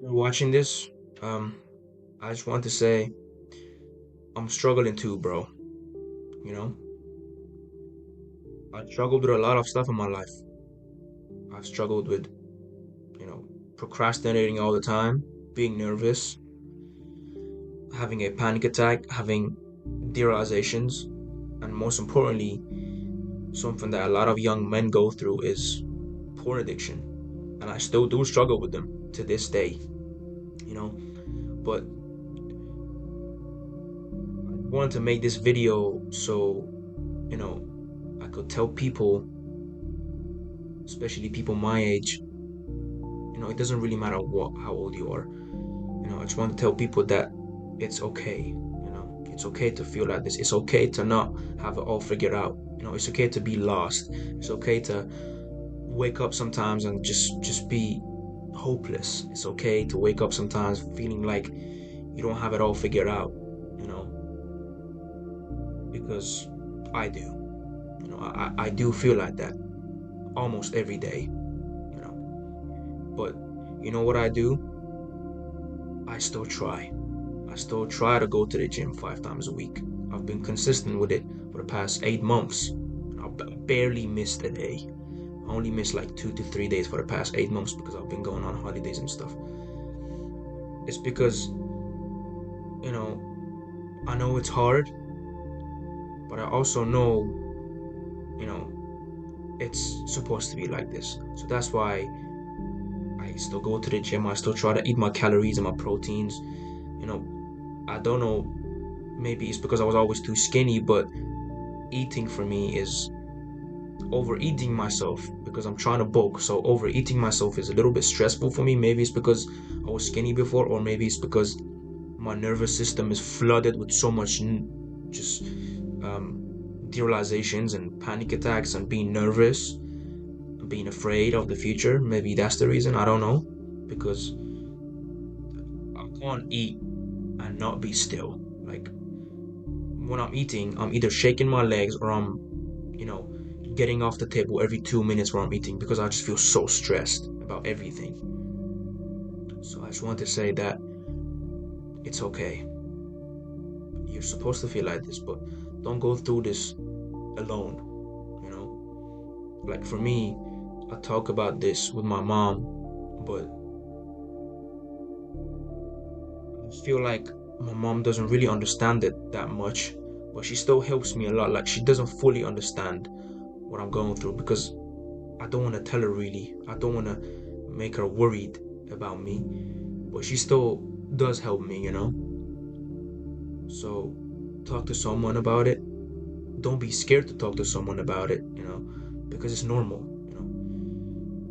You're watching this, um, I just want to say I'm struggling too, bro. You know, I struggled with a lot of stuff in my life. I've struggled with, you know, procrastinating all the time, being nervous, having a panic attack, having realizations, and most importantly, something that a lot of young men go through is porn addiction. And I still do struggle with them to this day, you know. But I wanted to make this video so, you know, I could tell people, especially people my age, it doesn't really matter how old you are. I just want to tell people that it's okay. It's okay to feel like this. It's okay to not have it all figured out. It's okay to be lost. It's okay to wake up sometimes and just be hopeless. It's okay to wake up sometimes feeling like you don't have it all figured out, you know, because I do. I do feel like that almost every day, you know. But you know what I do? I still try. I still try to go to the gym 5 times a week. I've been consistent with it for the past 8 months. I've barely missed a day. I only missed like 2 to 3 days for the past 8 months because I've been going on holidays and stuff. It's because, you know, I know it's hard, but I also know, you know, it's supposed to be like this. So that's why I still go to the gym. I still try to eat my calories and my proteins. I don't know, maybe it's because I was always too skinny, but eating for me is overeating myself because I'm trying to bulk. So overeating myself is a little bit stressful for me. Maybe it's because I was skinny before, or maybe it's because my nervous system is flooded with so much just realizations and panic attacks and being nervous and being afraid of the future. Maybe that's the reason. I don't know, because I can't eat and not be still. Like when I'm eating, I'm either shaking my legs or I'm, you know, getting off the table every 2 minutes while I'm eating because I just feel so stressed about everything. So I just want to say that it's okay. You're supposed to feel like this, but don't go through this alone. You know, like for me, I talk about this with my mom, but I feel like my mom doesn't really understand it that much, but she still helps me a lot. Like she doesn't fully understand what I'm going through because I don't want to tell her really. I don't want to make her worried about me, but she still does help me. So talk to someone about it. Don't be scared to talk to someone about it, because it's normal.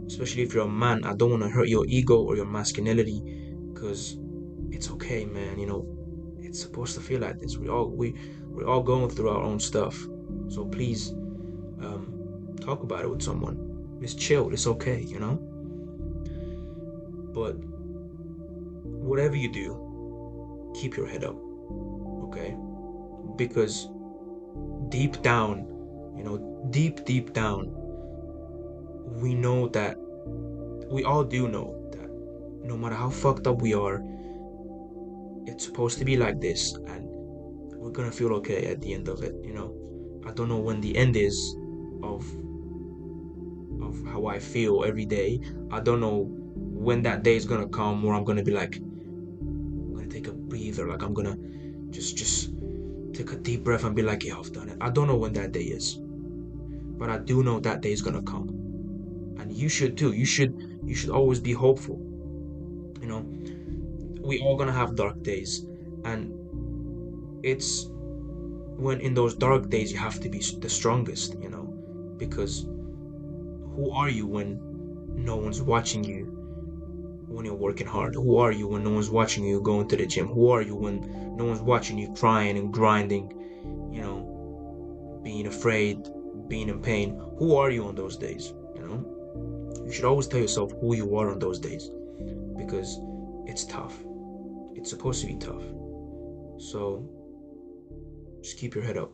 Especially if you're a man, I don't want to hurt your ego or your masculinity because it's okay, man. It's supposed to feel like this. We're all going through our own stuff. So please talk about it with someone. It's chill, it's okay. But whatever you do, keep your head up, okay? Because deep down, deep down, we know that we all do know that no matter how fucked up we are, it's supposed to be like this, and we're gonna feel okay at the end of it. I don't know when the end is of how I feel every day. I don't know when that day is gonna come where I'm gonna be like, I'm gonna take a breather, like I'm gonna just take a deep breath and be like, yeah, I've done it. I don't know when that day is, but I do know that day is gonna come, and you should too. You should always be hopeful. You know, we all gonna have dark days, and it's when in those dark days you have to be the strongest, because who are you when no one's watching you when you're working hard? Who are you when no one's watching you going to the gym? Who are you when no one's watching you crying and grinding, being afraid, being in pain? Who are you on those days? You should always tell yourself who you are on those days because it's tough. It's supposed to be tough. So just keep your head up.